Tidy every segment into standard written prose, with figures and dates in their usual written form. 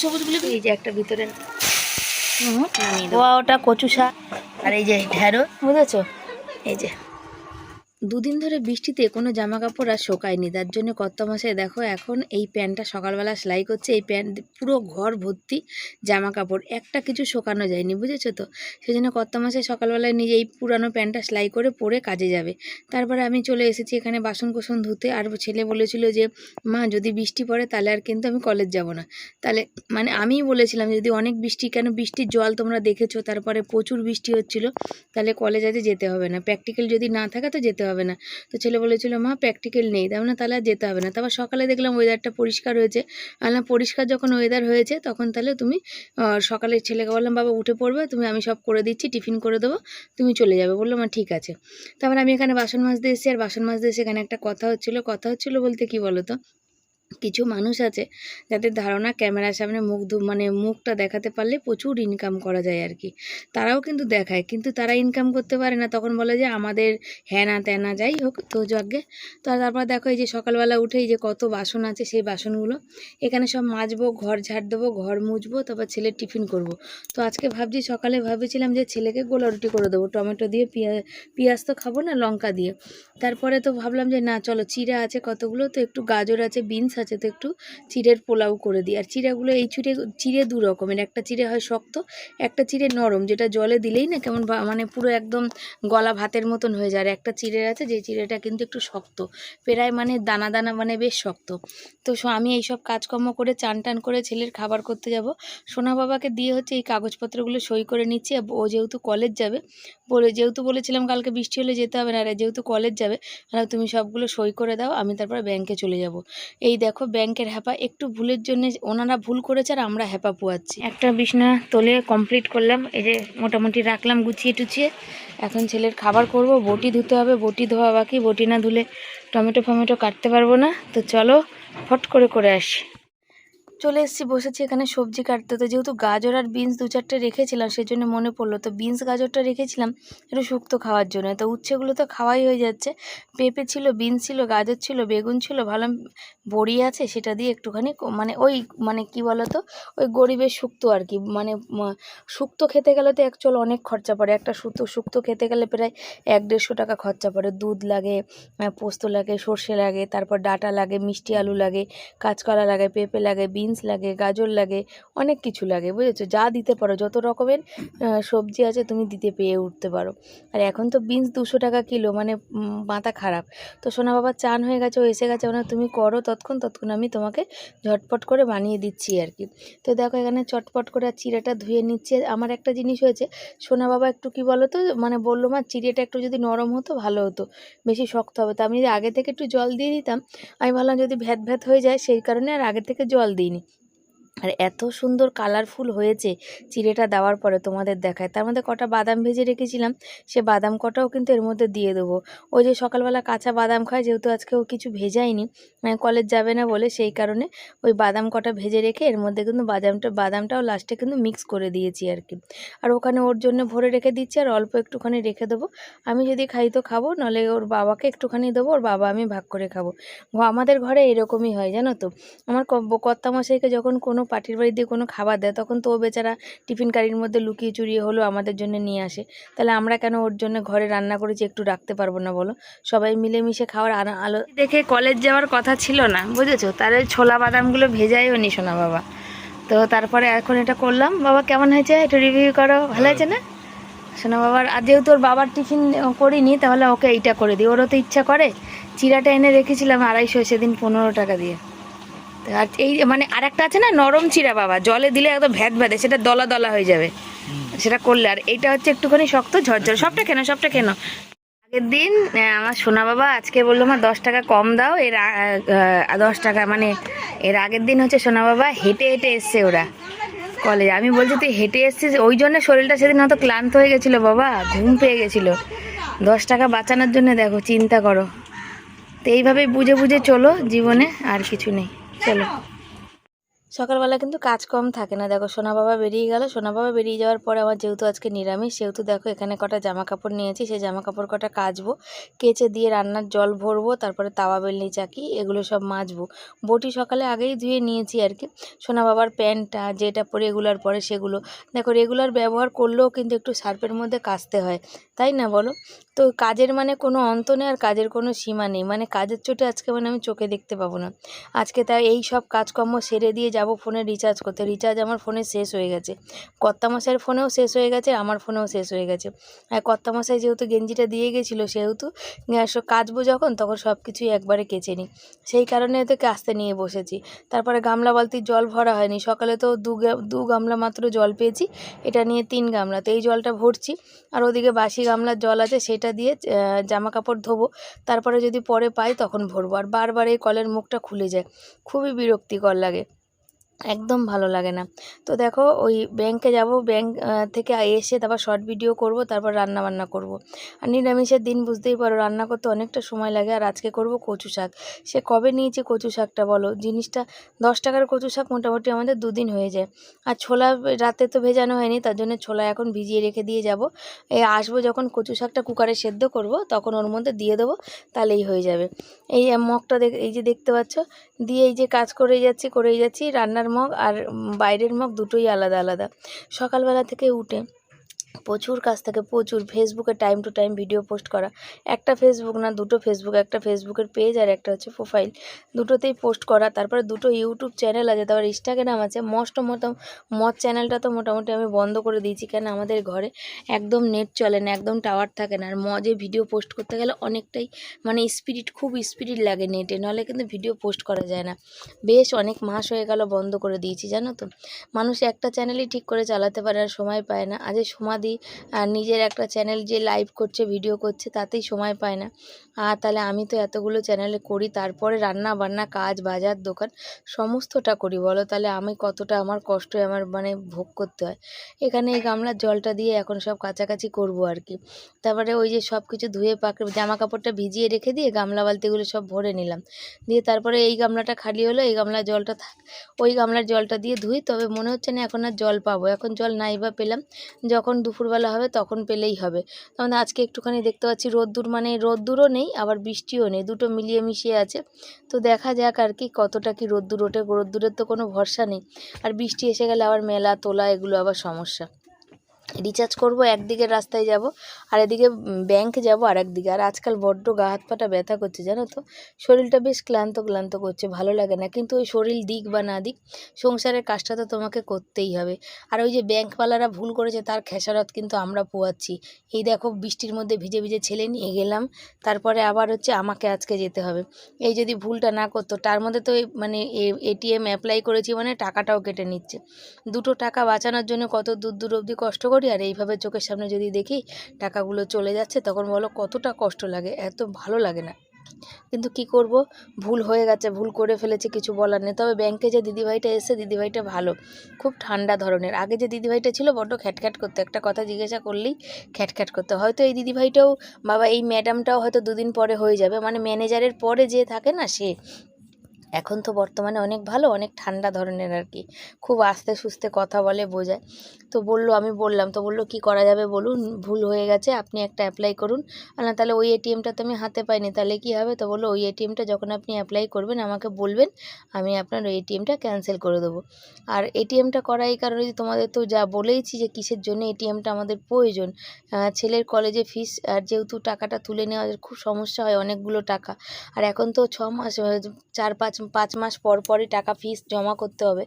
সবুজ সবুজগুলো এই যে একটা ভিতরে ওটা কচু শাক আর এই যে ঢেঁড়স, বুঝেছো? এই যে দুদিন ধরে বৃষ্টিতে কোনো জামা কাপড় আর শোকায়নি, তার জন্য কর্তামশাই দেখো এখন এই প্যান্টটা সকালবেলা সেলাই করছে। এই প্যান্ট পুরো ঘর ভর্তি জামা কাপড়, একটা কিছু শোকানো যায়নি, বুঝেছো তো? সেই জন্য কর্তামশাই সকালবেলায় নিজে এই পুরানো প্যান্টটা সেলাই করে পরে কাজে যাবে। তারপরে আমি চলে এসেছি এখানে বাসন কোসন ধুতে। আর ছেলে বলেছিল যে মা যদি বৃষ্টি পড়ে তাহলে আর কিন্তু আমি কলেজ যাব না। তাহলে মানে আমিই বলেছিলাম যদি অনেক বৃষ্টি, কেন বৃষ্টির জল তোমরা দেখেছো, তারপরে প্রচুর বৃষ্টি হচ্ছিল, তাহলে কলেজ আজ যেতে হবে না, প্র্যাকটিক্যাল যদি না থাকে তো যেতে হবে না। তো ছেলে বলেছিল মা প্র্যাকটিক্যাল নেই, তার মানে তাহলে আর যেতে হবে না। তারপর সকালে দেখলাম ওয়েদারটা পরিষ্কার হয়েছে, আলাম পরিষ্কার যখন ওয়েদার হয়েছে তখন তাহলে তুমি সকালে ছেলেকে বললাম বাবা উঠে পড়বে তুমি, আমি সব করে দিচ্ছি, টিফিন করে দেবো, তুমি চলে যাবে। বললো মা ঠিক আছে। তারপর আমি এখানে বাসন মাজতে এসেছি, আর বাসন মাজতে এসে এখানে একটা কথা হচ্ছিলো বলতে কি বলো তো, কিছু মানুষ আছে যাদের ধারণা ক্যামেরার সামনে মানে মুখটা দেখাতে পারলে প্রচুর ইনকাম করা যায় আর কি। তারাও কিন্তু দেখায়, কিন্তু তারা ইনকাম করতে পারে না, তখন বলে যে আমাদের হ্যানা ত্যানা, যাই হোক তো যজ্ঞে। তো তারপর দেখো এই যে সকালবেলা উঠে এই যে কত বাসন আছে, সেই বাসনগুলো এখানে সব মাজবো, ঘর ঝাড় দেবো, ঘর মুছবো, তারপর ছেলের টিফিন করব। তো আজকে ভাবছি সকালে ভেবেছিলাম যে ছেলেকে গোলা রুটি করে দেবো, টমেটো দিয়ে, পেঁয়াজ তো খাবো না, লঙ্কা দিয়ে। তারপরে তো ভাবলাম যে না চলো চিড়া আছে কতগুলো, তো একটু গাজর আছে, বিনস আছে, তো একটু চিড়ের পোলাও করে দিই। আর চিড়াগুলো এই চিড়ে দু রকমের, একটা চিড়ে হয় শক্ত, একটা চিড়ে নরম, যেটা জলে দিলেই না কেমন মানে পুরো একদম গলা ভাতের মতন হয়ে যায়। আর একটা চিড়ে আছে যে চিড়েটা কিন্তু একটু শক্ত, প্রায় মানে দানা দানা, মানে বেশ শক্ত। তো আমি এইসব কাজকর্ম করে চান টান করে ছেলের খাবার করতে যাব। সোনা বাবাকে দিয়ে হচ্ছে এই কাগজপত্রগুলো সই করে নিচ্ছি। ও যেহেতু কলেজ যাবে, যেহেতু বলেছিলাম কালকে বৃষ্টি হলে যেতে হবে না, আর যেহেতু কলেজ যাবে তুমি সবগুলো সই করে দাও, আমি তারপর ব্যাংকে চলে যাব। এই দেখো ব্যাংকের হ্যাপা, একটু ভুলের জন্য ওনারা ভুল করেছে আর আমরা হ্যাপা পোয়াচ্ছি। একটা বিছনা তোলে কমপ্লিট করলাম, এই যে মোটামুটি রাখলাম গুছিয়ে টুছিয়ে। এখন ছেলের খাবার করব, বটি ধুতে হবে, বটি ধোয়া বাকি, বটি না ধুলে টমেটো ফমেটো কাটতে পারবো না। তো চলো ফট করে আসি। চলে এসেছি, বসেছি এখানে সবজি কাটতে। তো যেহেতু গাজর আর বিনস দু চারটে রেখেছিলাম সেই জন্য মনে পড়লো, তো বিনস গাজরটা রেখেছিলাম একটু শুক্তো খাওয়ার জন্য। তো উচ্ছেগুলো তো খাওয়াই হয়ে যাচ্ছে, পেঁপে ছিল, বিনস ছিল, গাজর ছিল, বেগুন ছিল, ভালো বড়ি আছে, সেটা দিয়ে একটুখানি মানে ওই মানে কি বলতো ওই গরিবের শুক্তো আর কি। মানে শুক্তো খেতে গেলে তো অ্যাকচুয়াল অনেক খরচা পড়ে, একটা শুক্তো খেতে গেলে প্রায় 100-150 টাকা খরচা পড়ে। দুধ লাগে, পোস্ত লাগে, সর্ষে লাগে, তারপর ডাঁটা লাগে, মিষ্টি আলু লাগে, কাঁচকলা লাগে, পেঁপে লাগে, বিনস লাগে, গাজর লাগে, অনেক কিছু লাগে, বুঝেছো? যা দিতে পারো, যত রকমের সবজি আছে তুমি দিতে পেয়ে উঠতে পারো। আর এখন তো বিনস 200 টাকা কিলো, মানে মাথা খারাপ। তো সোনা বাবার চান হয়ে গেছে, ও এসে গেছে, মানে তুমি করো ততক্ষণ আমি তোমাকে ঝটপট করে বানিয়ে দিচ্ছি আর কি। তো দেখো এখানে চটপট করে চিড়েটা ধুয়ে নিচ্ছে। আমার একটা জিনিস হয়েছে, সোনা বাবা একটু কি বলো তো, মানে বললো মা চিড়েটা একটু যদি নরম হতো ভালো হতো, বেশি শক্ত হবে। তো আমি যদি আগে থেকে একটু জল দিয়ে দিতাম, আমি ভাবলাম যদি ভ্যাত হয়ে যায়, সেই কারণে আর আগে থেকে জল দিইনি। আর এত সুন্দর কালারফুল হয়েছে চিড়েটা দেওয়ার পরে, তোমাদের দেখায়। তার মধ্যে কটা বাদাম ভেজে রেখেছিলাম, সে বাদাম কটাও কিন্তু এর মধ্যে দিয়ে দেবো। ওই যে সকালবেলা কাঁচা বাদাম খায়, যেহেতু আজকে ও কিছু ভেজায়নি, কলেজ যাবে না বলে, সেই কারণে ওই বাদাম কটা ভেজে রেখে এর মধ্যে কিন্তু বাদামটাও লাস্টে কিন্তু মিক্স করে দিয়েছি আর কি। আর ওখানে ওর জন্য ভরে রেখে দিচ্ছি, আর অল্প একটুখানি রেখে দেবো। আমি যদি খাই তো খাবো, নাহলে ওর বাবাকে একটুখানি দেবো, ওর বাবা আমি ভাগ করে খাবো। আমাদের ঘরে এরকমই হয় জানো তো। আমার কর্তামশাইকে যখন কোনো পার্টির বাড়ি দিয়ে কোনো খাবার দেয়, তখন তো ও বেচারা টিফিন কারির মধ্যে লুকিয়ে চুরিয়ে হলেও আমাদের জন্য নিয়ে আসে। তাহলে আমরা কেন ওর জন্য ঘরে রান্না করেছি একটু রাখতে পারবো না বলো? সবাই মিলেমিশে খাওয়ার আলো দেখে কলেজ যাওয়ার কথা ছিল না, বুঝেছো? তাহলে ছোলা বাদামগুলো ভেজাইও নি শোনা বাবা। তো তারপরে এখন এটা করলাম। বাবা কেমন হয়েছে একটু রিভিউ করো, ভালো হয়েছে না শোনা বাবার? আর যেহেতু ওর বাবার টিফিন করিনি, তাহলে ওকে এইটা করে দিই, ওরও তো ইচ্ছা করে। চিড়াটা এনে রেখেছিলাম 250, সেদিন 15 টাকা দিয়ে। আর এই মানে আরেকটা আছে না নরম চিড়া বাবা, জলে দিলে একদম ভ্যাদ ভ্যাদে, সেটা দলা দলা হয়ে যাবে সেটা করলে। আর এইটা হচ্ছে একটুখানি শক্ত ঝরঝর। সবটা কেন আগের দিন আমার সোনা বাবা আজকে বললো মা 10 টাকা কম দাও। 10 টাকা মানে এর আগের দিন হচ্ছে সোনা বাবা হেঁটে এসছে ওরা কলেজে। আমি বলছি তুই হেঁটে এসছিস, ওই জন্য শরীরটা সেদিন অত ক্লান্ত হয়ে গেছিলো বাবা, ঘুম পেয়ে গেছিলো। 10 টাকা বাঁচানোর জন্য দেখো, চিন্তা করো। তো এইভাবেই বুঝে চলো জীবনে, আর কিছু নেই। চলো সকালবেলা কিন্তু কাজ কম থাকে না। দেখো সোনা বাবা বেরিয়ে গেল, সোনা বাবা বেরিয়ে যাওয়ার পরে আমার যেহেতু আজকে নিরামিষ, সেহেতু দেখো এখানে কটা জামা কাপড় নিয়েছি, সেই জামা কাপড় কটা কাচবো, কেচে দিয়ে রান্নার জল ভরবো, তারপরে তাওয়া বেলনি চাকি এগুলো সব মাজবো। বটি সকালে আগেই ধুয়ে নিয়েছি আর কি। সোনা বাবার প্যান্টটা যেটা পরে রেগুলার পরে সেগুলো দেখো, রেগুলার ব্যবহার করলেও কিন্তু একটু সার্ফের মধ্যে কাচতে হয়, তাই না বলো? তো কাজের মানে কোনো অন্ত নেই আর কাজের কোনো সীমা নেই, মানে কাজের চোটে আজকে মানে আমি চোখে দেখতে পাবো না আজকে। তাই এই সব কাজকর্ম সেরে দিয়ে যাব ফোনে রিচার্জ করতে। রিচার্জ আমার ফোনে শেষ হয়ে গেছে, কর্তামশাইয়ের ফোনেও শেষ হয়ে গেছে, আমার ফোনেও শেষ হয়ে গেছে। আর কর্তামশাই যেহেতু গেঞ্জিটা দিয়ে গেছিলো, সেহেতু কাচবো যখন তখন সব কিছুই একবারে কেচে নিই, সেই কারণে তো কাচতে নিয়ে বসেছি। তারপরে গামলা বালতির জল ভরা হয়নি, সকালে তো দু গামলা মাত্র জল পেয়েছি, এটা নিয়ে 3 গামলা, তো এই জলটা ভরছি। আর ওদিকে বাসি গামলার জল আছে, সেটা দিয়ে জামা কাপড় ধোবো, তারপরে যদি পরে পাই তখন ভরবো। আর বারবার এই কলের মুখটা খুলে যায়, খুবই বিরক্তিকর লাগে, একদম ভালো লাগে না। তো দেখো ওই ব্যাংকে যাব, ব্যাংক থেকে এসে তারপর শর্ট ভিডিও করব, তারপর রান্না বান্না করব। আর নিরামিষের দিন বুঝতেই পারো রান্না করতে অনেকটা সময় লাগে। আর আজকে করব কচু শাক। সে কবে নিয়েছি কচু শাকটা বলো, জিনিসটা 10 টাকার কচু শাক মোটামুটি আমাদের 2 দিন হয়ে যায়। আর ছোলা রাতে তো ভেজানো হয়নি, তার জন্য ছোলা এখন ভিজিয়ে রেখে দিয়ে যাব। আসবো যখন কচু শাকটা কুকারে সেদ্ধ করব তখন ওর মধ্যে দিয়ে দেবো, তাহলেই হয়ে যাবে। এই মগটা এই যে দেখতে পাচ্ছ, দিয়ে এই যে কাজ করেই যাচ্ছি। রান্নার মগ আর বাইরের মগ দুটোই আলাদা আলাদা। সকালবেলা থেকে উঠে প্রচুর কাজ থাকে, প্রচুর। ফেসবুকে time to time video post করা, একটা ফেসবুক না দুটো ফেসবুক, একটা ফেসবুকের পেজ আর একটা হচ্ছে প্রোফাইল, দুটোতেই পোস্ট করা। তারপরে দুটো ইউটিউব চ্যানেল আছে, তারপর ইনস্টাগ্রাম আছে। মদ চ্যানেলটা তো মোটামুটি আমি বন্ধ করে দিয়েছি, কেন আমাদের ঘরে একদম নেট চলে না, একদম টাওয়ার থাকে না। আর মজে ভিডিও পোস্ট করতে গেলে অনেকটাই মানে খুব স্পিড লাগে নেটে, নাহলে কিন্তু ভিডিও পোস্ট করা যায় না। বেশ অনেক মাস হয়ে গেল বন্ধ করে দিয়েছি, জানো তো। মানুষ একটা চ্যানেলই ঠিক করে চালাতে পারে আর সময় পায় না। আজ সমাধি আর নিজের একটা চ্যানেল যে লাইভ করছে ভিডিও করছে তাতেই সময় পায় না। আর তাহলে আমি তো এতগুলো চ্যানেলে করি, তারপরে রান্না বান্না কাজ বাজার দোকান সমস্তটা করি, বলো তাহলে আমি কতটা আমার কষ্ট আমার মানে ভোগ করতে হয়। এখানে এই গামলার জলটা দিয়ে এখন সব কাছাকাছি করব আর কি। তারপরে ওই যে সব কিছু ধুয়ে জামা কাপড়টা ভিজিয়ে রেখে দিয়ে গামলা বালতিগুলো সব ভরে নিলাম, দিয়ে তারপরে এই গামলাটা খালি হলো, এই গামলার জলটা থাক, ওই গামলার জলটা দিয়ে ধুই। তবে মনে হচ্ছে না এখন আর জল পাবো, এখন জল নাই বা পেলাম, যখন দুপুরবেলা হবে তখন পেলেই হবে। তখন আজকে একটুখানি দেখতে পাচ্ছি রোদ্দুর, মানে রোদ্দুরও নেই আবার বৃষ্টিও নেই, দুটো মিলিয়ে মিশিয়ে আছে। তো দেখা যাক আর কি কতটা কি রোদ্দুর ওঠে, রোদ্দুরের তো কোনো ভরসা নেই। আর বৃষ্টি এসে গেলে আবার মেলা তোলা এগুলো আবার সমস্যা। রিচার্জ করব একদিকে রাস্তায় যাব, আর এদিকে ব্যাংকে যাব আর একদিকে। আর আজকাল বড্ড গা হাত পাটা ব্যথা করছে, জানো তো। শরীরটা বেশ ক্লান্ত ক্লান্ত করছে, ভালো লাগে না। কিন্তু ওই শরীর দিক বা না দিক, সংসারের কাজটা তো তোমাকে করতেই হবে। আর ওই যে ব্যাংকওয়ালারা ভুল করেছে তার খেসারত কিন্তু আমরা পোয়াচ্ছি। এই দেখো বৃষ্টির মধ্যে ভিজে ভিজে ছেলে নিয়ে গেলাম, তারপরে আবার হচ্ছে আমাকে আজকে যেতে হবে। এই যদি ভুলটা না করতো, তার মধ্যে তো মানে এটিএম অ্যাপ্লাই করেছি মানে টাকাটাও কেটে নিচ্ছে। 2 টাকা বাঁচানোর জন্য কত দূর দূর অবধি কষ্ট করি, আর এইভাবে চোখের সামনে যদি দেখি টাকাগুলো চলে যাচ্ছে, তখন বলো কতটা কষ্ট লাগে, এত ভালো লাগে না। কিন্তু কি করব, ভুল হয়ে গেছে, ভুল করে ফেলেছে, কিছু বলার নেই। তবে ব্যাংকে যে দিদিভাইটা এসে, দিদিভাইটা ভালো, খুব ঠান্ডা ধরনের। আগে যে দিদিভাইটা ছিল বড্ড খ্যাটখ্যাট করতো, একটা কথা জিজ্ঞাসা করলেই খ্যাটখ্যাট করতো। হয়তো এই দিদিভাইটাও বাবা এই ম্যাডামটাও হয়তো 2 দিন পরে হয়ে যাবে, মানে ম্যানেজারের পরে যে থাকে না সে। এখন তো বর্তমানে অনেক ভালো, অনেক ঠান্ডা ধরনের আর কি, খুব আস্তে সুস্তে কথা বলে, বোঝায়। তো বললো, আমি বললাম, তো বললো কী করা যাবে বলুন, ভুল হয়ে গেছে, আপনি একটা অ্যাপ্লাই করুন। না তাহলে ওই এটিএমটা তো আমি হাতে পাইনি, তাহলে কী হবে? তো বললো ওই এটিএমটা যখন আপনি অ্যাপ্লাই করবেন আমাকে বলবেন, আমি আপনার ওই এটিএমটা ক্যান্সেল করে দেবো। আর এটিএমটা করা এই কারণে যে তোমাদের তো যা বলেইছি যে কিসের জন্য এটিএমটা আমাদের প্রয়োজন, ছেলের কলেজে ফিস, আর যেহেতু টাকাটা তুলে নেওয়ার খুব সমস্যা হয়, অনেকগুলো টাকা। আর এখন তো 6 মাস 4-5 মাস পর পরই টাকা ফিস জমা করতে হবে।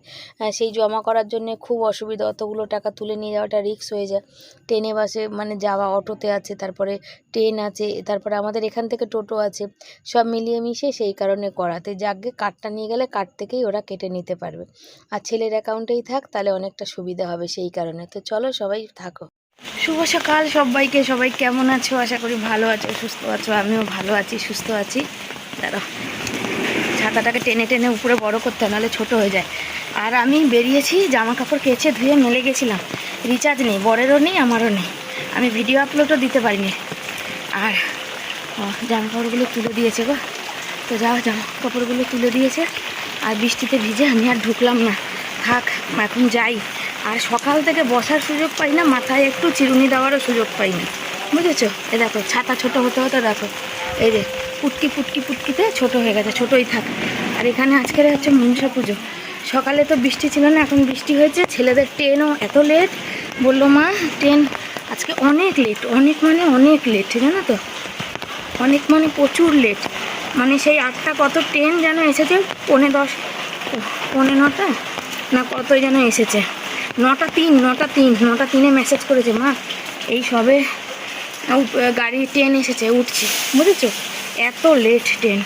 সেই জমা করার জন্যে খুব অসুবিধা, অতগুলো টাকা তুলে নিয়ে যাওয়াটা রিস্ক হয়ে যায়। ট্রেনে বাসে মানে যাওয়া, অটোতে আছে, তারপরে ট্রেন আছে, তারপরে আমাদের এখান থেকে টোটো আছে, সব মিলিয়ে মিশিয়ে সেই কারণে করাতে যাকগে কার্ডটা নিয়ে গেলে কার্ড থেকেই ওরা কেটে নিতে পারবে। আর ছেলের অ্যাকাউন্টেই থাক, তাহলে অনেকটা সুবিধা হবে সেই কারণে। তো চলো সবাই থাকো। শুভ সকাল সবাইকে, সবাই কেমন আছো? আশা করি ভালো আছো, সুস্থ আছো। আমিও ভালো আছি, সুস্থ আছি। দাঁড়াও, ছাতাটাকে টেনে টেনে উপরে বড় করতে হয়, নাহলে ছোটো হয়ে যায়। আর আমি বেরিয়েছি, জামা কাপড় কেচে ধুয়ে মেলে গেছিলাম, রিচার্জ নেই, বরেরও নেই আমারও নেই, আমি ভিডিও আপলোডও দিতে পারিনি। আর জামা কাপড়গুলো তুলে দিয়েছে গো, তো যাও জামা কাপড়গুলো তুলে দিয়েছে। আর বৃষ্টিতে ভিজে আমি আর ঢুকলাম না, থাক এখন যাই। আর সকাল থেকে বসার সুযোগ পাই না, মাথায় একটু চিরুনি দেওয়ারও সুযোগ পাই না, বুঝেছো? এ দেখো ছাতা ছোট হতে হতে দেখো এই যে পুটকি পুটকি পুটকিতে ছোট হয়ে গেছে, ছোটোই থাক। আর এখানে আজকের হচ্ছে মনসা পুজো। সকালে তো বৃষ্টি ছিল না, এখন বৃষ্টি হয়েছে। ছেলেদের ট্রেনও এত লেট, বললো মা ট্রেন আজকে অনেক লেট, অনেক মানে অনেক লেট, জানো তো? অনেক মানে প্রচুর লেট, মানে সেই 8টা কত ট্রেন যেন এসেছে, 9:10 9:45 না কতই যেন এসেছে, 9:03 মেসেজ করেছে মা এই সবে গাড়ি ট্রেন এসেছে, উঠছি, বুঝেছো? এত লেট ট্রেন।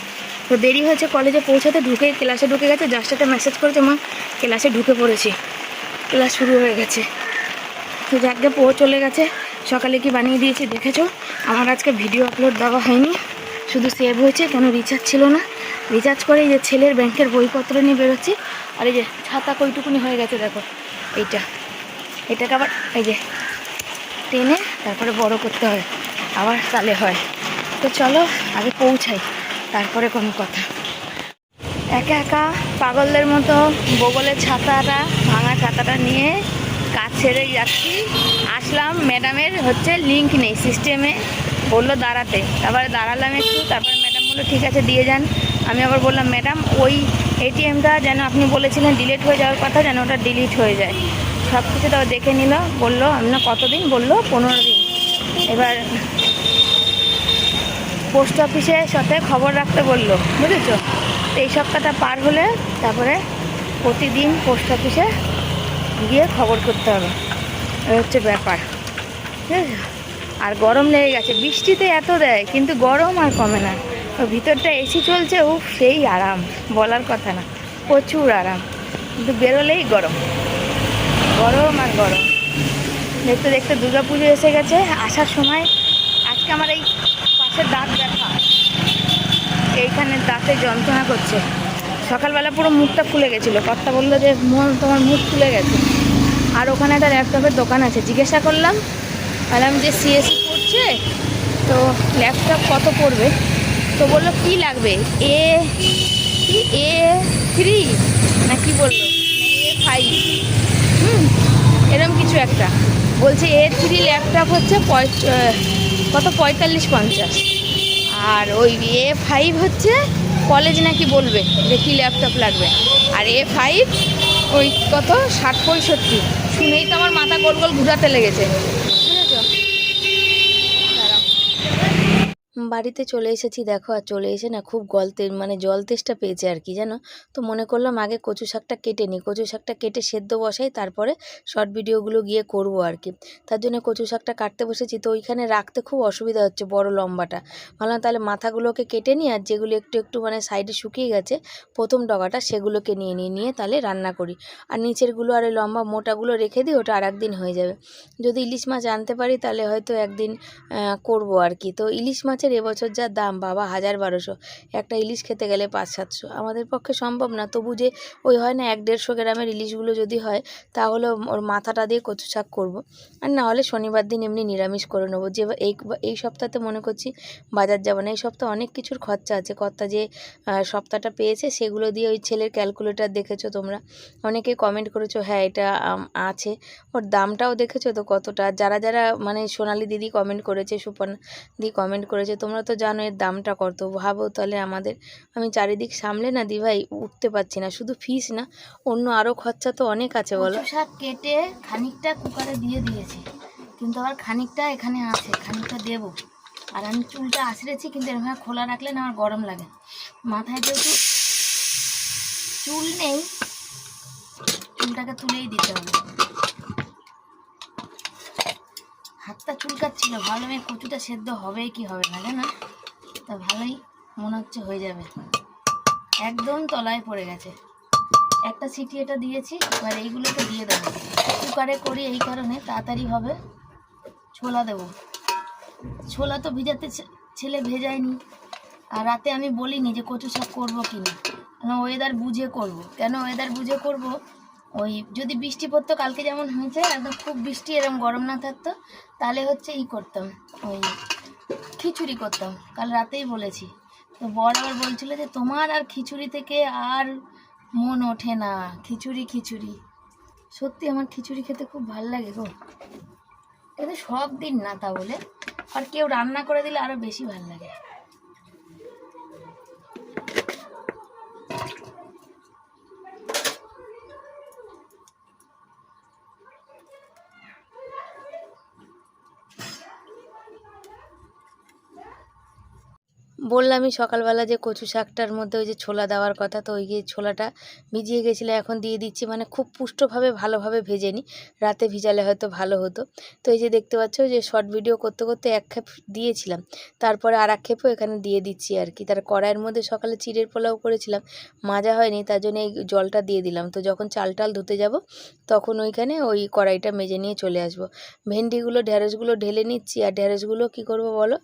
তো দেরি হয়েছে কলেজে পৌঁছাতে, ঢুকে ক্লাসে ঢুকে গেছে, জাস্ট একটা মেসেজ করেছে মা ক্লাসে ঢুকে পড়েছি, ক্লাস শুরু হয়ে গেছে। তো যাকে চলে গেছে, সকালে কি বানিয়ে দিয়েছি দেখেছো? আমার আজকে ভিডিও আপলোড দেওয়া হয়নি, শুধু সেভ হয়েছে, কেন রিচার্জ ছিল না। রিচার্জ করে এই যে ছেলের ব্যাংকের বইপত্র নিয়ে বেরোচ্ছি। আর এই যে ছাতা কইটুকুনি হয়ে গেছে দেখো, এটাকে আবার এই যে টেনে তারপরে বড় করতে হয়, আবার তালে হয়। তো চলো আগে পৌঁছাই, তারপরে কোনো কথা। একা একা পাগলদের মতো বগলের ছাতাটা, ভাঙা ছাতাটা নিয়ে কাজ ছেড়ে যাচ্ছি। আসলাম, ম্যাডামের হচ্ছে লিঙ্ক নেই সিস্টেমে, বললো দাঁড়াতে, তারপরে দাঁড়ালাম একটু, তারপরে ম্যাডাম বললো ঠিক আছে দিয়ে যান। আমি আবার বললাম ম্যাডাম ওই এটিএমটা যেন আপনি বলেছিলেন ডিলিট হয়ে যাওয়ার কথা, যেন ওটা ডিলিট হয়ে যায়। সব কিছু তাও দেখে নিল, বললো আপনার কতদিন, বললো 15 দিন। এবার পোস্ট অফিসের সাথে খবর রাখতে বললো, বুঝেছো? তো এই সপ্তাহটা পার হলে তারপরে প্রতিদিন পোস্ট অফিসে গিয়ে খবর করতে হবে, এই হচ্ছে ব্যাপার, ঠিক আছে? আর গরম লেগে গেছে, বৃষ্টিতে এত দেয় কিন্তু গরম আর কমে না। ভিতরটা এসি চলছে, সেই আরাম, বলার কথা না, প্রচুর আরাম, কিন্তু বেরোলেই গরম, গরম আর গরম। দেখতে দেখতে দুর্গাপুজো এসে গেছে। আসার সময় আজকে আমার এই পাশের দাঁত ব্যথা, এইখানে দাঁতে যন্ত্রণা করছে। সকালবেলা পুরো মুখটা ফুলে গেছিলো, কর্তা বললো যে তোমার মুখ ফুলে গেছে। আর ওখানে একটা ল্যাপটপের দোকান আছে, জিজ্ঞাসা করলাম, বললাম যে সিএসসি পড়ছে তো ল্যাপটপ কত পড়বে? তো বললো কি লাগবে, A3 না কি বললো, A5, এরকম কিছু একটা বলছে। A3 ল্যাপটপ হচ্ছে কত 45-50, আর ওই A5 হচ্ছে কলেজ নাকি বলবে যে কী ল্যাপটপ লাগবে, আর A5 ওই কত 60-65। শুনেই তো আমার মাথা গোল গোল ঘুরাতে লেগেছে, বুঝেছো? বাড়িতে চলে এসেছি দেখো, আর চলে এসে না খুব মানে জল তেষ্টা পেয়েছে আর কি জানো। তো মনে করলাম আগে কচু শাকটা কেটে নিই, কচু শাকটা কেটে সেদ্ধ বসাই, তারপরে শর্ট ভিডিওগুলো গিয়ে করব আর কি। তার জন্য কচু শাকটা কাটতে বসেছি। তো ওইখানে রাখতে খুব অসুবিধা হচ্ছে, বড় লম্বাটা। ভাবলাম তাহলে মাথাগুলোকে কেটে নিই, আর যেগুলো একটু একটু মানে সাইডে শুকিয়ে গেছে প্রথম ডগাটা, সেগুলোকে নিয়ে তাহলে রান্না করি। আর নিচেরগুলো আর এই লম্বা মোটাগুলো রেখে দিই, ওটা আর একদিন হয়ে যাবে। যদি ইলিশ মাছ আনতে পারি তাহলে হয়তো একদিন করব আর কি। তো ইলিশ মাছের এবছর যা দাম বাবা, 1000-1200, একটা ইলিশ খেতে গেলে 500-700, আমাদের পক্ষে সম্ভব না। তবু যে ওই হয় না 100-150 গ্রামের ইলিশগুলো যদি হয়, তাহলে ওর মাথাটা দিয়ে কচু শাক করবো। আর না হলে শনিবার দিন এমনি নিরামিষ করে নেবো। যে এই সপ্তাহতে মনে করছি বাজার যাবো না, এই সপ্তাহে অনেক কিছুর খরচা আছে। কর্তা যে সপ্তাহটা পেয়েছে সেগুলো দিয়ে, ওই ছেলের ক্যালকুলেটার দেখেছো তোমরা, অনেকে কমেন্ট করেছো, হ্যাঁ এটা আছে, ওর দামটাও দেখেছো তো কতটা। যারা যারা মানে সোনালি দিদি কমেন্ট করেছে, সুপর্ণা দি কমেন্ট করেছে, তোমরা তো জানো এর দামটা কত। ভাবো তাহলে আমাদের, আমি চারিদিক সামলে না দি ভাই উঠতে পারছি না, শুধু ফিস না, অন্য আরও খরচা তো অনেক আছে বলো। শাক কেটে খানিকটা কুকারে দিয়ে দিয়েছি, কিন্তু আবার খানিকটা এখানে আছে, খানিকটা দেবো। আর আমি চুলটা আঁচড়েছি, কিন্তু এরকম খোলা রাখলে না আমার গরম লাগে। মাথায় যেহেতু চুল নেই, চুলটাকে তুলেই দিতে হবে। হাতটা চুলকাচ্ছিল, ভালো মেয়ে কচুটা সেদ্ধ হবে কি হবে না জানো, তা ভালোই মনে হচ্ছে হয়ে যাবে। একদম তলায় পড়ে গেছে, একটা সিটি এটা দিয়েছি, এবার এইগুলোকে দিয়ে দেবো। কুকারে করি এই কারণে তাড়াতাড়ি হবে। ছোলা দেবো, ছোলা তো ভিজাতে ছেলে ভেজায়নি, আর রাতে আমি বলিনি যে কচু শাক করবো কিনা, ওয়েদার বুঝে করব। কেন ওয়েদার বুঝে করব, ওই যদি বৃষ্টি পড়তো কালকে যেমন হয়েছে, একদম খুব বৃষ্টি এরকম গরম না থাকতো, তাহলে হচ্ছে করতাম, ওই খিচুড়ি করতাম, কাল রাতেই বলেছি। তো বর আবার বলছিল যে তোমার আর খিচুড়ি থেকে আর মন ওঠে না। খিচুড়ি খিচুড়ি, সত্যি আমার খিচুড়ি খেতে খুব ভালো লাগে গো। কিন্তু সব দিন না, তা বলে আর কেউ রান্না করে দিলে আরো বেশি ভালো লাগে। বললামই সকালবেলা যে কচু শাকটার মধ্যে ওই যে ছোলা দেওয়ার কথা, তো ওই যে ছোলাটা ভিজিয়ে গেছিলো, এখন দিয়ে দিচ্ছি। মানে খুব পুষ্টভাবে ভালোভাবে ভেজে নিই, রাতে ভিজালে হয়তো ভালো হতো। তো এই যে দেখতে পাচ্ছ যে শর্ট ভিডিও করতে করতে এক খেপ দিয়েছিলাম, তারপরে আর এক খেপও এখানে দিয়ে দিচ্ছি আর কি। তার কড়াইয়ের মধ্যে সকালে চিড়ের পোলাও করেছিলাম, মাজা হয়নি, তার জন্য এই জলটা দিয়ে দিলাম। তো যখন চাল টাল ধুতে যাব তখন ওইখানে ওই কড়াইটা মেজে নিয়ে চলে আসব। ভেন্ডিগুলো ঢ্যাঁড়সগুলো ঢেলে নিচ্ছি, আর ঢ্যাঁড়সগুলো কী করবো বলো,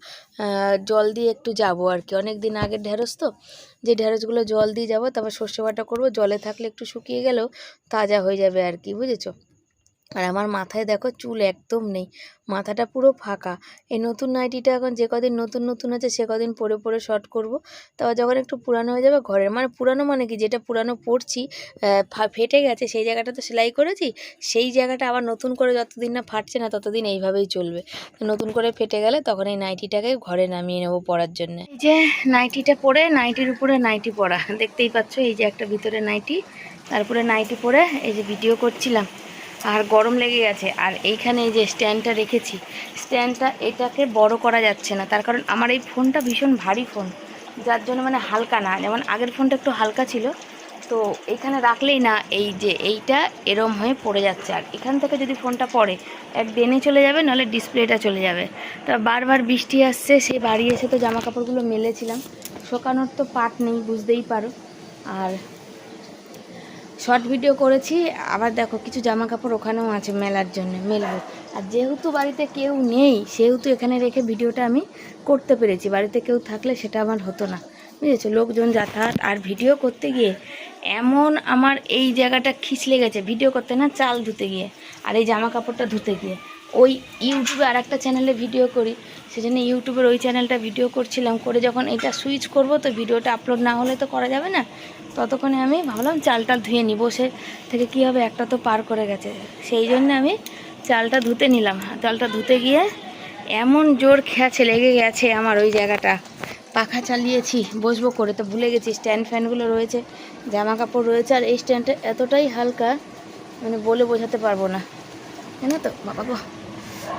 জল দিয়ে একটু যাবো আর কি। অনেক দিন আগের ঢ্যাঁড়স তো, যে ঢ্যাঁড়সগুলো জল দিয়ে যাবো, তারপর সর্ষে বাটা করবো। জলে থাকলে একটু শুকিয়ে গেলেও তাজা হয়ে যাবে আর কি, বুঝেছো। আর আমার মাথায় দেখো চুল একদম নেই, মাথাটা পুরো ফাঁকা। এই নতুন নাইটিটা এখন যে কদিন নতুন নতুন আছে সে কদিন পরে পরে শর্ট করব। তারপর যখন একটু পুরানো হয়ে যাবে ঘরের, মানে পুরানো মানে কি, যেটা পুরানো পরছি ফেটে গেছে সেই জায়গাটা তো সেলাই করেছি, সেই জায়গাটা আবার নতুন করে যতদিন না ফাটছে না ততদিন এইভাবেই চলবে। নতুন করে ফেটে গেলে তখন এই নাইটিটাকে ঘরে নামিয়ে নেবো পরার জন্য। এই যে নাইটিটা পরে, নাইটির উপরে নাইটি পরা, দেখতেই পাচ্ছ। এই যে একটা ভিতরে নাইটি, তারপরে নাইটি পরে এই যে ভিডিও করছিলাম, আর গরম লেগে গেছে। আর এইখানে এই যে স্ট্যান্ডটা রেখেছি, স্ট্যান্ডটা এটাকে বড় করা যাচ্ছে না, তার কারণ আমার এই ফোনটা ভীষণ ভারী ফোন, যার জন্য মানে হালকা না। যেমন আগের ফোনটা একটু হালকা ছিল, তো এইখানে রাখলেই না এই যে এইটা এরম হয়ে পড়ে যাচ্ছে। আর এখান থেকে যদি ফোনটা পড়ে এক ডেনে চলে যাবে, নাহলে ডিসপ্লেটা চলে যাবে। তা বারবার বৃষ্টি আসছে, সে বাড়ি এসে তো জামা কাপড়গুলো মেলেছিলাম, শোকানোর তো পাট নেই, বুঝতেই পারো। আর শর্ট ভিডিও করেছি, আবার দেখো কিছু জামা কাপড় ওখানেও আছে মেলার জন্য, মেলবো। আর যেহেতু বাড়িতে কেউ নেই সেহেতু এখানে রেখে ভিডিওটা আমি করতে পেরেছি, বাড়িতে কেউ থাকলে সেটা আমার হতো না, বুঝেছো। লোকজন যাতায়াত, আর ভিডিও করতে গিয়ে এমন আমার এই জায়গাটা খিঁচলে গেছে, ভিডিও করতে না, চাল ধুতে গিয়ে আর এই জামা কাপড়টা ধুতে গিয়ে। ওই ইউটিউবে আর একটা চ্যানেলে ভিডিও করি, সেজন্য ইউটিউবের ওই চ্যানেলটা ভিডিও করছিলাম, করে যখন এটা সুইচ করব তো ভিডিওটা আপলোড না হলে তো করা যাবে না, ততক্ষণে আমি ভাবলাম চালটা ধুয়ে নিই। বসে থেকে কী হবে, একটা তো পার করে গেছে, সেই জন্য আমি চালটা ধুতে নিলাম। চালটা ধুতে গিয়ে এমন জোর খেয়াছে লেগে গেছে আমার ওই জায়গাটা, পাখা চালিয়েছি বসবো করে, তো ভুলে গেছি স্ট্যান্ড ফ্যানগুলো রয়েছে, জামা কাপড় রয়েছে, আর এই স্ট্যান্ডটা এতটাই হালকা মানে বলে বোঝাতে পারবো না, জানো তো। বাবা গো,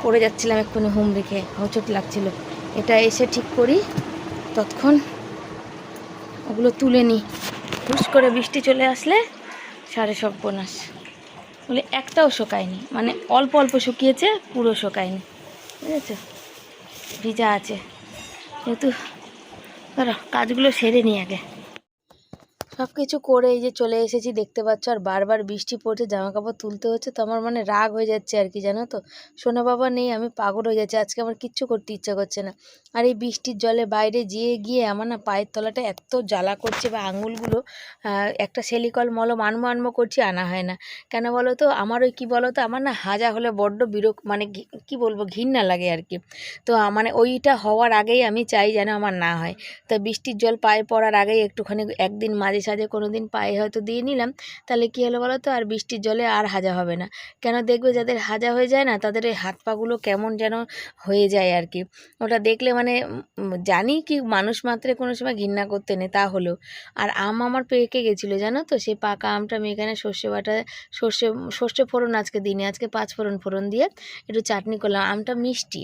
পড়ে যাচ্ছিলাম এক্ষুনি হুম রেখে, হোঁচট লাগছিল। এটা এসে ঠিক করি, ততক্ষণ ওগুলো তুলে নিই। হুশ করে বৃষ্টি চলে আসলে সাড়ে সর্বনাশ। বলে একটাও শোকায়নি, মানে অল্প অল্প শুকিয়েছে, পুরো শোকায়নি, বুঝেছো, ভিজা আছে। যেহেতু ধরো কাজগুলো সেরে নিই আগে। সব কিছু করে এই যে চলে এসেছি, দেখতে পাচ্ছ। আর বারবার বৃষ্টি পড়ছে, জামা কাপড় তুলতে হচ্ছে, তো আমার মানে রাগ হয়ে যাচ্ছে আর কি, জানো তো। সোনা বাবা নেই, আমি পাগল হয়ে যাচ্ছি, আজকে আমার কিচ্ছু করতে ইচ্ছা করছে না। আর এই বৃষ্টির জলে বাইরে গিয়ে আমার না পায়ের তলাটা এত জ্বালা করছে, বা আঙুলগুলো একটা সেলিকল মলম আনবো করছি, আনা হয় না। কেন বলো তো, আমার ওই কী বলো তো, আমার না হাজা হলে বড্ড মানে কি বলবো, ঘৃণা লাগে আর কি। তো মানে ওইটা হওয়ার আগেই আমি চাই যেন আমার না হয়। তো বৃষ্টির জল পায়ে পড়ার আগেই একটুখানি একদিন মাঝে সাঝে কোনো দিন পায়ে হয়তো দিয়ে নিলাম, তাহলে কী হলো বলো তো, আর বৃষ্টির জলে আর হাজা হবে না। কেন দেখবে যাদের হাজা হয়ে যায় না, তাদের এই হাত পাগুলো কেমন যেন হয়ে যায় আর কি। ওটা দেখলে মানে জানি কি মানুষ মাত্রে কোনো সময় ঘৃণা করতে নেই, তা হলেও। আর আমার পেকে গেছিলো, জানো তো, সেই পাকা আমটা আমি এখানে সর্ষে বাটা, সর্ষে ফোড়ন আজকে দিনে, আজকে 5 ফোড়ন দিয়ে একটু চাটনি করলাম। আমটা মিষ্টি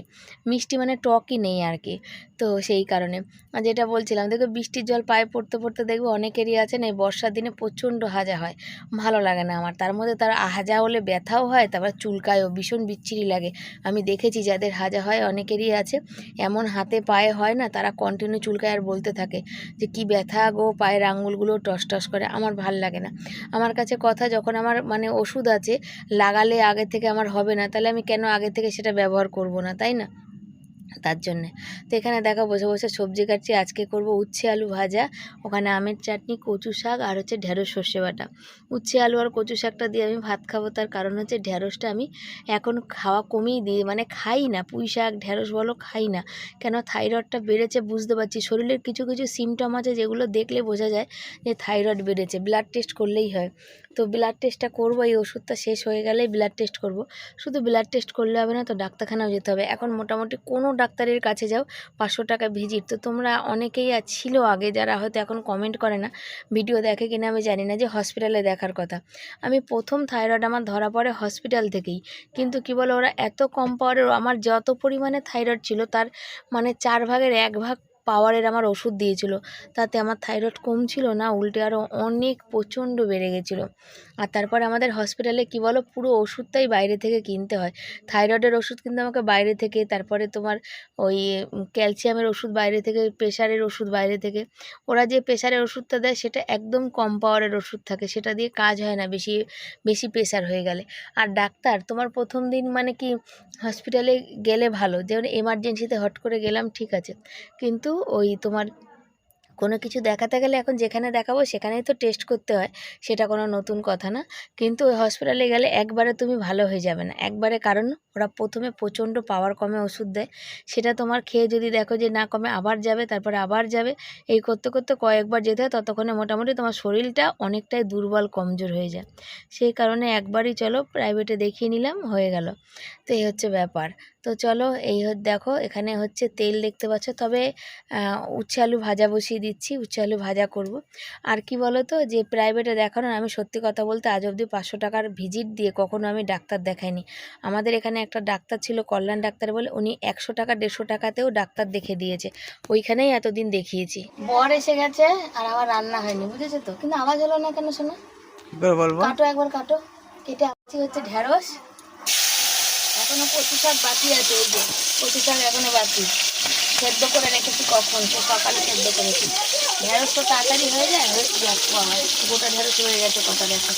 মিষ্টি, মানে টকই নেই আর কি। তো সেই কারণে, আর যেটা বলছিলাম, দেখো বৃষ্টির জল পায়ে পড়তে পড়তে দেখবে অনেকেরই আছে না, এই বর্ষার দিনে প্রচণ্ড হাজা হয়, ভালো লাগে না আমার। তার মধ্যে তার হাজা হলে ব্যথাও হয়, তারপর চুলকায়ও, ভীষণ বিচ্ছিরি লাগে। আমি দেখেছি যাদের হাজা হয় অনেকেরই আছে, এমন হাতে পায়ে হয় না, তারা কন্টিনিউ চুলকায় আর বলতে থাকে যে কি ব্যথা গো, পায়ের আঙুলগুলো টস টস করে। আমার ভাল লাগে না। আমার কাছে কথা, যখন আমার মানে ওষুধ আছে, লাগালে আগে থেকে আমার হবে না, তাহলে আমি কেন আগে থেকে সেটা ব্যবহার করব না, তাই না। তার জন্যে। তো এখানে দেখো বসে বসে সবজি কাটছি। আজকে করব উচ্ছে আলু ভাজা, ওখানে আমের চাটনি, কচু শাক আর হচ্ছে ঢেঁড়স সর্ষে বাটা। উচ্ছে আলু আর কচু শাকটা দিয়ে আমি ভাত খাবো, তার কারণ হচ্ছে ঢেঁড়সটা আমি এখন খাওয়া কমিয়ে দিই, মানে খাই না। পুঁই শাক ঢেঁড়স বলো খাই না, কেন থাইরয়েডটা বেড়েছে বুঝতে পারছি। শরীরের কিছু কিছু সিমটম আছে যেগুলো দেখলে বোঝা যায় যে থাইরয়েড বেড়েছে, ব্লাড টেস্ট করলেই হয়। তো ব্লাড টেস্টটা করবো, এই ওষুধটা শেষ হয়ে গেলেই ব্লাড টেস্ট করব। শুধু ব্লাড টেস্ট করলে হবে না তো, ডাক্তারখানাও যেতে হবে। এখন মোটামুটি কোনো ডাক্তারের কাছে যাও 500 টাকা ভিজিট। তো তোমরা অনেকেই ছিল আগে যারা হয়তো এখন কমেন্ট করে না, ভিডিও দেখে কিনা আমি জানি না, যে হসপিটালে দেখার কথা। আমি প্রথম থাইরয়েড আমার ধরা পড়ে হসপিটাল থেকেই। কিন্তু কি বলো, ওরা এত কম পাওয়ারের, আমার যত পরিমাণে থাইরয়েড ছিল তার মানে 4 ভাগের 1 ভাগ পাওয়ারের আমার ওষুধ দিয়েছিল। তাতে আমার থাইরয়েড কম ছিল না, উল্টে আরও অনেক প্রচণ্ড বেড়ে গেছিলো। আর তারপরে আমাদের হসপিটালে কি বলো, পুরো ওষুধটাই বাইরে থেকে কিনতে হয়। থাইরয়েডের ওষুধ কিন্তু আমাকে বাইরে থেকে, তারপরে তোমার ওই ক্যালসিয়ামের ওষুধ বাইরে থেকে, প্রেশারের ওষুধ বাইরে থেকে। ওরা যে প্রেশারের ওষুধটা দেয় সেটা একদম কম পাওয়ারের ওষুধ থাকে, সেটা দিয়ে কাজ হয় না বেশি বেশি প্রেশার হয়ে গেলে। আর ডাক্তার তোমার প্রথম দিন মানে কি হসপিটালে গেলে ভালো, যেমন এমার্জেন্সিতে হট করে গেলাম ঠিক আছে, কিন্তু ওই তোমার কোনো কিছু দেখাতে গেলে এখন যেখানে দেখাবো সেখানেই তো টেস্ট করতে হয়, সেটা কোনো নতুন কথা না। কিন্তু ওই হসপিটালে গেলে একবারে তুমি ভালো হয়ে যাবে না একবারে, কারণ ওরা প্রথমে প্রচণ্ড পাওয়ার কমে ওষুধ দেয়, সেটা তোমার খেয়ে যদি দেখো যে না কমে আবার যাবে, তারপরে আবার যাবে, এই করতে করতে কয়েকবার যেতে হয়, ততক্ষণে মোটামুটি তোমার শরীরটা অনেকটাই দুর্বল কমজোর হয়ে যায়। সেই কারণে একবারই চলো প্রাইভেটে দেখিয়ে নিলাম, হয়ে গেল। তো এই হচ্ছে ব্যাপার। তো চলো এই দেখো এখানে হচ্ছে তেল দেখতে পাচ্ছ, তবে উচ্ছে আলু ভাজা বসিয়ে দিচ্ছি, উচ্ছে আলু ভাজা করব। আর কি বলো তো, যে প্রাইভেটে দেখানো, আমি সত্যি কথা বলতে আজ অবধি 500 টাকার ভিজিট দিয়ে কখনো আমি ডাক্তার দেখাইনি। আমাদের এখানে একটা ডাক্তার ছিল, কল্যাণ ডাক্তার বলে, উনি 100 টাকা 150 টাকাতেও ডাক্তার দেখে দিয়েছে, ওইখানেই এতদিন দেখিয়েছি। বর এসে গেছে আর আমার রান্না হয়নি, বুঝেছো তো। কিন্তু আওয়াজ হলো না কেন শোনা? কাটো একবার কাটো, কেটে আসছি হচ্ছে ঢেঁড়স, এখনো কচু শাক বাকি আছে, ওই যে কচু শাক এখনো বাকি, সেদ্ধ করে রেখেছি কখন, সে সকালে সেদ্ধ করেছি। ঢেঁড়স তো তাড়াতাড়ি হয়ে যায়, গোটা ঢেঁড়স হয়ে গেছে কথা দেখো।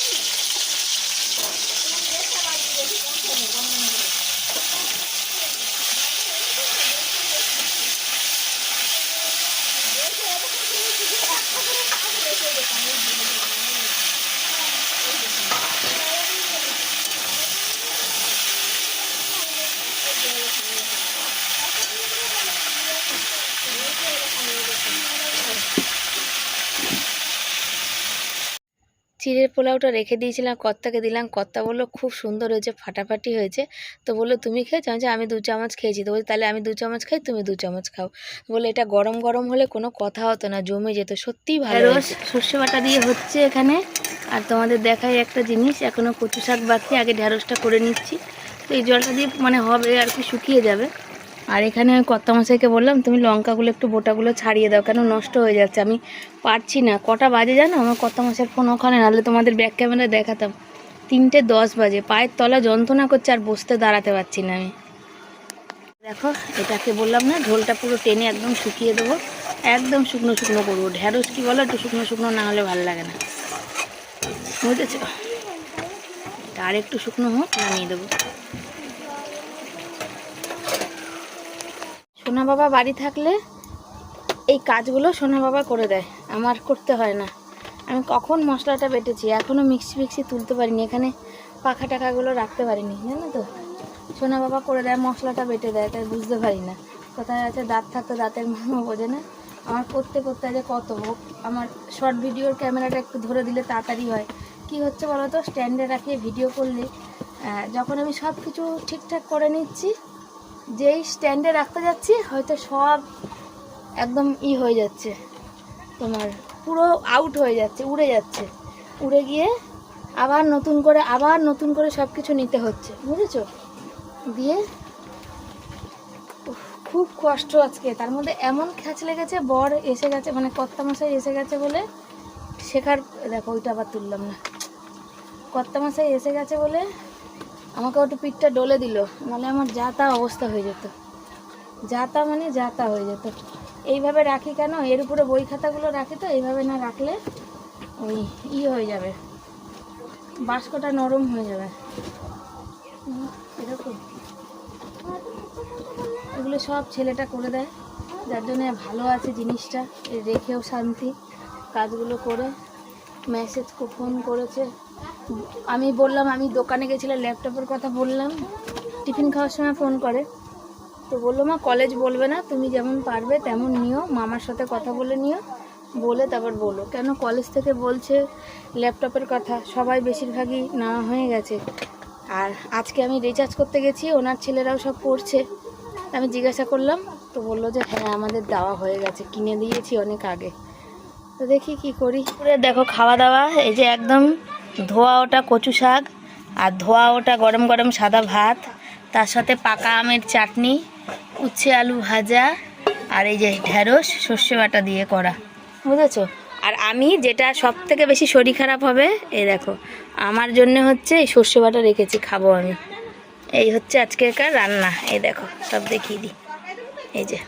চিড়ের পোলাওটা রেখে দিয়েছিলাম, কর্তাকে দিলাম, কর্তা বললো খুব সুন্দর হয়েছে, ফাটাফাটি হয়েছে। তো বললো তুমি খেয়েছো? যে আমি 2 চামচ খেয়েছি। তো বলছি তাহলে আমি 2 চামচ খাই, তুমি 2 চামচ খাও। বলে এটা গরম গরম হলে কোনো কথা হতো না, জমে যেত, সত্যিই ভালো হয়েছে। সর্ষে বাটা দিয়ে হচ্ছে এখানে। আর তোমাদের দেখাই একটা জিনিস, এখনও কচু শাক বাকি, আগে ঢেঁড়সটা করে নিচ্ছি। তো এই জলটা দিয়ে মানে হবে আর কি, শুকিয়ে যাবে। আর এখানে কর্তামশাইকে বললাম তুমি লঙ্কাগুলো একটু বোটাগুলো ছাড়িয়ে দাও, কেন নষ্ট হয়ে যাচ্ছে, আমি পারছি না। কটা বাজে জানো? আমার কর্তামশাইয়ের ফোন ওখানে, নাহলে তোমাদের ব্যাক ক্যামেরায় দেখাতাম। 3:10 বাজে, পায়ের তলা যন্ত্রণা করছে, আর বসতে দাঁড়াতে পারছি না আমি। দেখো এটাকে বললাম না, ঝোলটা পুরো টেনে একদম শুকিয়ে দেবো, একদম শুকনো শুকনো করবো। ঢেঁড়স কি বলো, একটু শুকনো শুকনো না হলে ভালো লাগে না, বুঝেছ? আর একটু শুকনো হোক, নামিয়ে দেবো। সোনা বাবা বাড়ি থাকলে এই কাজগুলো সোনা বাবা করে দেয়, আমার করতে হয় না। আমি কখন মশলাটা বেটেছি, এখনও মিক্সি তুলতে পারিনি, এখানে পাখা টাকাগুলো রাখতে পারিনি, জানো তো। সোনা বাবা করে দেয়, মশলাটা বেটে দেয়, তাই বুঝতে পারি না। কোথায় আছে দাঁত থাকতো, দাঁতের মর্ম বোঝে না। আমার করতে করতে যে কত হোক, আমার শর্ট ভিডিওর ক্যামেরাটা একটু ধরে দিলে তাড়াতাড়ি হয়। কি হচ্ছে বলো তো, স্ট্যান্ডে রাখিয়ে ভিডিও করলে যখন আমি সব কিছু ঠিকঠাক করে নিচ্ছি, যেই স্ট্যান্ডে রাখতে যাচ্ছি হয়তো সব একদম হয়ে যাচ্ছে, তোমার পুরো আউট হয়ে যাচ্ছে, উড়ে যাচ্ছে, উড়ে গিয়ে আবার নতুন করে সব কিছু নিতে হচ্ছে, বুঝেছো? দিয়ে খুব কষ্ট আজকে। তার মধ্যে এমন খ্যাচ লেগেছে, বর এসে গেছে, মানে কর্তামশাই এসে গেছে বলে শেখার, দেখো ওইটা আবার তুললাম না, কর্তামশাই এসে গেছে বলে আমাকে একটু পিঠটা ডলে দিল, নাহলে আমার যা তা অবস্থা হয়ে যেত, যা তা মানে যা তা হয়ে যেত। এইভাবে রাখি কেন, এর উপরে বই খাতাগুলো রাখি, তো এইভাবে না রাখলে ওই হয়ে যাবে, বাস্কটা নরম হয়ে যাবে, এরকম এগুলো সব ছেলেটা করে দেয়, যার জন্য ভালো আছে জিনিসটা, রেখেও শান্তি। কাজগুলো করে মেসেজ ফোন করেছে, আমি বললাম আমি দোকানে গেছিলাম, ল্যাপটপের কথা বললাম, টিফিন খাওয়ার সময় ফোন করে, তো বললো মা কলেজ বলবে না, তুমি যেমন পারবে তেমন নিও, মামার সাথে কথা বলে নিও, বলে তারপর বলো। কেন কলেজ থেকে বলছে ল্যাপটপের কথা, সবাই বেশিরভাগই নেওয়া হয়ে গেছে। আর আজকে আমি রিচার্জ করতে গেছি, ওনার ছেলেরাও সব পড়ছে, আমি জিজ্ঞাসা করলাম, তো বললো যে হ্যাঁ আমাদের দেওয়া হয়ে গেছে, কিনে দিয়েছি অনেক আগে। তো দেখি কি করি। দেখো খাওয়া দাওয়া, এই যে একদম ধোয়া ওটা কচু শাক, আর ধোয়া ওটা গরম গরম সাদা ভাত, তার সাথে পাকা আমের চাটনি, উচ্ছে আলু ভাজা, আর এই যে ঢেঁড়স সর্ষে বাটা দিয়ে করা, বুঝেছো। আর আমি যেটা সব থেকে বেশি শরীর খারাপ হবে, এই দেখো আমার জন্য হচ্ছে এই সর্ষে বাটা রেখেছি, খাবো আমি। এই হচ্ছে আজকেরকার রান্না, এই দেখো সব দেখিয়ে দিই। এই যে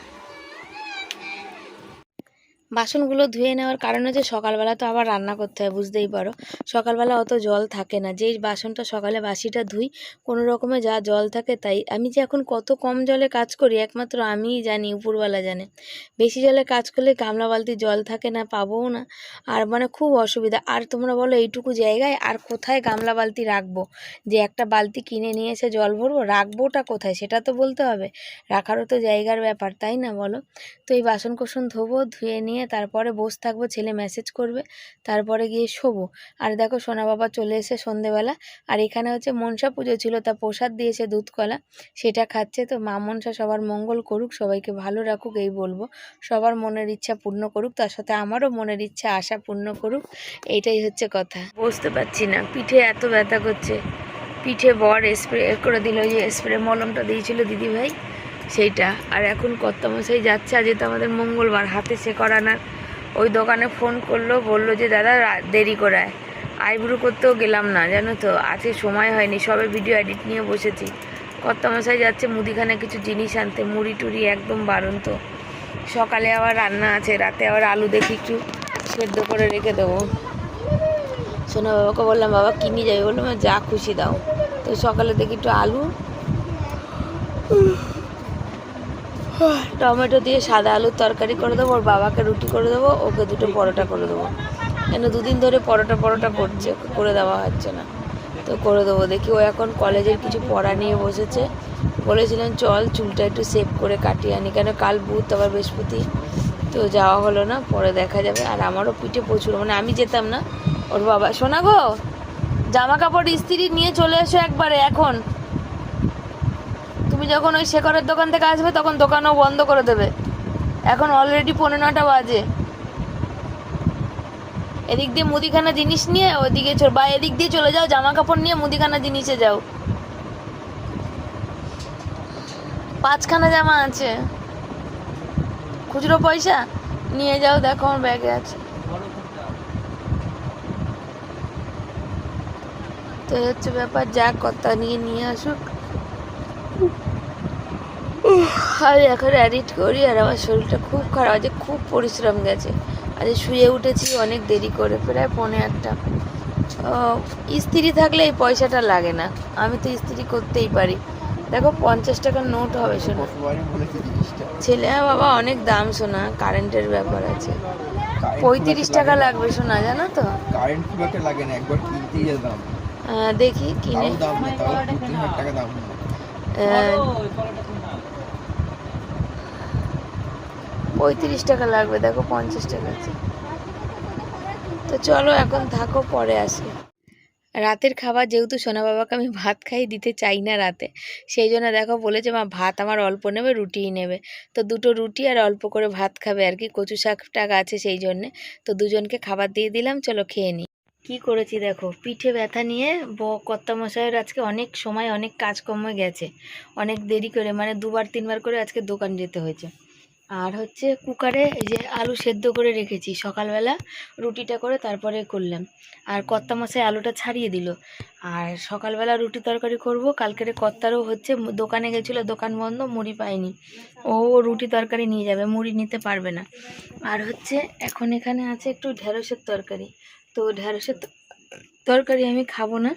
বাসনগুলো ধুয়ে নেওয়ার কারণ হচ্ছে সকালবেলা তো আবার রান্না করতে হয়, বুঝতেই পারো। সকালবেলা অত জল থাকে না, যেই বাসনটা সকালে বাসিটা ধুই কোনো রকমে যা জল থাকে তাই। আমি যে এখন কত কম জলে কাজ করি একমাত্র আমিই জানি, উপরওয়ালা জানে। বেশি জলে কাজ করলে গামলা বালতি জল থাকে না, পাবোও না, আর মানে খুব অসুবিধা। আর তোমরা বলো এইটুকু জায়গায় আর কোথায় গামলা বালতি রাখবো, যে একটা বালতি কিনে নিয়ে এসে জল ভরবো, রাখবোটা কোথায় সেটা তো বলতে হবে, রাখারও তো জায়গার ব্যাপার, তাই না বলো। তো এই বাসন কোসন ধোবো, ধুয়ে নিয়ে তারপরে বসে থাকবো, ছেলে মেসেজ করবে, তারপরে গিয়ে শোবো। আর দেখো সোনা বাবা চলে এসে সন্ধেবেলা, আর এখানে হচ্ছে মনসা পুজো ছিল, তা প্রসাদ দিয়েছে দুধ কলা, সেটা খাচ্ছে। তো মা মনসা সবার মঙ্গল করুক, সবাইকে ভালো রাখুক, এই বলবো। সবার মনের ইচ্ছা পূর্ণ করুক, তার সাথে আমারও মনের ইচ্ছা আশা পূর্ণ করুক, এইটাই হচ্ছে কথা। বসতে পারছি না, পিঠে এত ব্যথা করছে। পিঠে বর স্প্রে করে দিল, ওই যে স্প্রে মলমটা দিয়েছিল দিদিভাই, সেইটা। আর এখন কর্তামশাই যাচ্ছে, আজ তো আমাদের মঙ্গলবার, হাতে সে করানার। ওই দোকানে ফোন করলো, বললো যে দাদা দেরি করায়, আইব্রু করতেও গেলাম না জানো তো, আজকে সময় হয়নি, সবে ভিডিও এডিট নিয়ে বসেছি। কর্তামশাই যাচ্ছে মুদিখানে কিছু জিনিস আনতে, মুড়ি টুড়ি একদম বারণ। তো সকালে আবার রান্না আছে, রাতে আবার আলু দেখি একটু সেদ্ধ করে রেখে দেবো। সোনা বাবাকে বললাম বাবা কিনে যাবে, বললাম যা খুশি দাও। তো সকালে দেখি একটু আলু টমেটো দিয়ে সাদা আলুর তরকারি করে দেবো, ওর বাবাকে রুটি করে দেবো, ওকে দুটো পরোটা করে দেবো। কেন দুদিন ধরে পরোটা করছে, করে দেওয়া হচ্ছে না, তো করে দেবো। দেখি ও এখন কলেজের কিছু পড়া নিয়ে বসেছে, বলেছিলেন চল চুলটা একটু সেভ করে কাটিয়ে আনি, কেন কাল বুধ আবার বৃহস্পতি, তো যাওয়া হলো না, পরে দেখা যাবে। আর আমারও পিঠে প্রচুর, মানে আমি যেতাম না, ওর বাবা। শোনা গো, জামা কাপড় ইস্ত্রি নিয়ে চলে এসো একবারে এখন, তুমি যখন ওই শেখরের দোকান থেকে আসবে তখন দোকানও বন্ধ করে দেবে, এখন অলরেডি 9:15 বাজে। এদিক দিয়ে মুদিখানা জিনিস নিয়ে ওদিকে বা এদিক দিয়ে চলে যাও, জামা কাপড় নিয়ে মুদিখানা জিনিসে যাও। 5খানা জামা আছে, খুচরো পয়সা নিয়ে যাও, দেখো আমার ব্যাগে আছে। তো হচ্ছে ব্যাপার, যা কথা নিয়ে আসুক, আর এখন এডিট করি। আর আমার শরীরটা খুব খারাপ, আজ খুব পরিশ্রম গেছে, আজ শুয়ে উঠেছি অনেক দেরি করে, প্রায় 1:45। ইস্ত্রি থাকলে এই পয়সাটা লাগে না, আমি তো ইস্ত্রি করতেই পারি। দেখো 50 টাকার নোট হবে শোনা, ছেলে বাবা অনেক দাম শোনা, কারেন্টের ব্যাপার আছে। 35 টাকা লাগবে শোনা, জানো তো। কারেন্ট খুব একটা লাগে না, একবার কিনতেই যেতাম। দেখি কিনে, 35 টাকা লাগবে, দেখো 50 টাকা আছে। তো চলো এখন থাকো, পরে আসি। রাতের খাবার যেহেতু সোনা বাবাকে আমি ভাত খাই দিতে চাই না রাতে, সেই জন্য দেখো বলেছে মা ভাত আমার অল্প নেবে, রুটিই নেবে। তো দুটো রুটি আর অল্প করে ভাত খাবে আর কি, কচু শাক টাক আছে সেই জন্যে। তো দুজনকে খাবার দিয়ে দিলাম, চলো খেয়ে নিই। কি করেছি দেখো, পিঠে ব্যথা নিয়ে কর্তামশাইয়ের আজকে অনেক সময় অনেক কাজকর্ম গেছে, অনেক দেরি করে, মানে 2-3 বার করে আজকে দোকান যেতে হয়েছে। আর হচ্ছে কুকারে এই যে আলু সেদ্ধ করে রেখেছি, সকালবেলা রুটিটা করে তারপরে করলাম। আর কর্তামশাই আলুটা ছাড়িয়ে দিল, আর সকালবেলা রুটি তরকারি করব। কালকের কর্তারও হচ্ছে দোকানে গেছিলো, দোকান বন্ধ, মুড়ি পায়নি, ও রুটি তরকারি নিয়ে যাবে, মুড়ি নিতে পারবে না। আর হচ্ছে এখন এখানে আছে একটু ঢেঁড়সের তরকারি, তো ঢেঁড়সের তরকারি আমি খাবো না,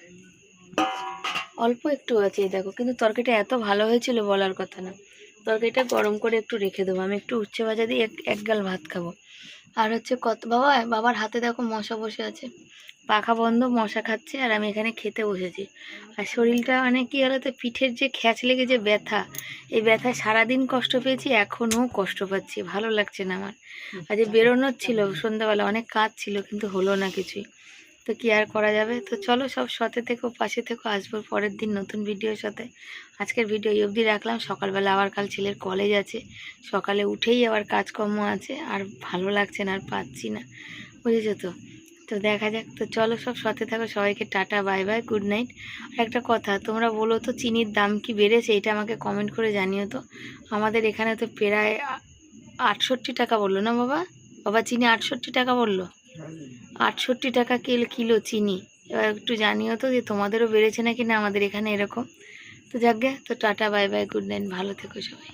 অল্প একটু আছে এই দেখো, কিন্তু তরকারিটা এত ভালো হয়েছিল বলার কথা না। তরকারিটা গরম করে একটু রেখে দেবো, আমি একটু উচ্ছে ভাজা দিয়ে এক গাল ভাত খাবো। আর হচ্ছে কত বাবার হাতে দেখো মশা বসে আছে, পাখা বন্ধ, মশা খাচ্ছে, আর আমি এখানে খেতে বসেছি। আর শরীরটা মানে কি হলো তো, পিঠের যে খ্যাচ লেগে যে ব্যথা, এই ব্যথায় সারাদিন কষ্ট পেয়েছি, এখনও কষ্ট পাচ্ছি, ভালো লাগছে না আমার। আজ বেরোনোর ছিল সন্ধ্যাবেলা, অনেক কাজ ছিল, কিন্তু হলো না কিছুই। তো কি আর করা যাবে। তো চলো সব সাথে থেকো, পাশে থেকো, আসবো পরের দিন নতুন ভিডিওর সাথে। আজকের ভিডিও এই অবধি রাখলাম। সকালবেলা আবার কাল ছেলের কলেজ আছে, সকালে উঠেই আবার কাজকর্ম আছে, আর ভালো লাগছে না, আর পাচ্ছি না, বুঝেছো তো। তো দেখা যাক। তো চলো সব সাথে থাকো, সবাইকে tata, bye bye, good night. আর একটা কথা, তোমরা বলো তো চিনির দাম কি বেড়েছে, এটা আমাকে কমেন্ট করে জানিও তো। আমাদের এখানে তো প্রায় 68 টাকা বললো না বাবা? বাবা চিনি 68 টাকা বললো, 68 টাকা কিলো চিনি। এবার একটু জানিও তো যে তোমাদেরও বেড়েছে নাকি না আমাদের এখানে এরকম। তো যাক গে, তো tata, bye bye, good night, ভালো থেকো সবাই।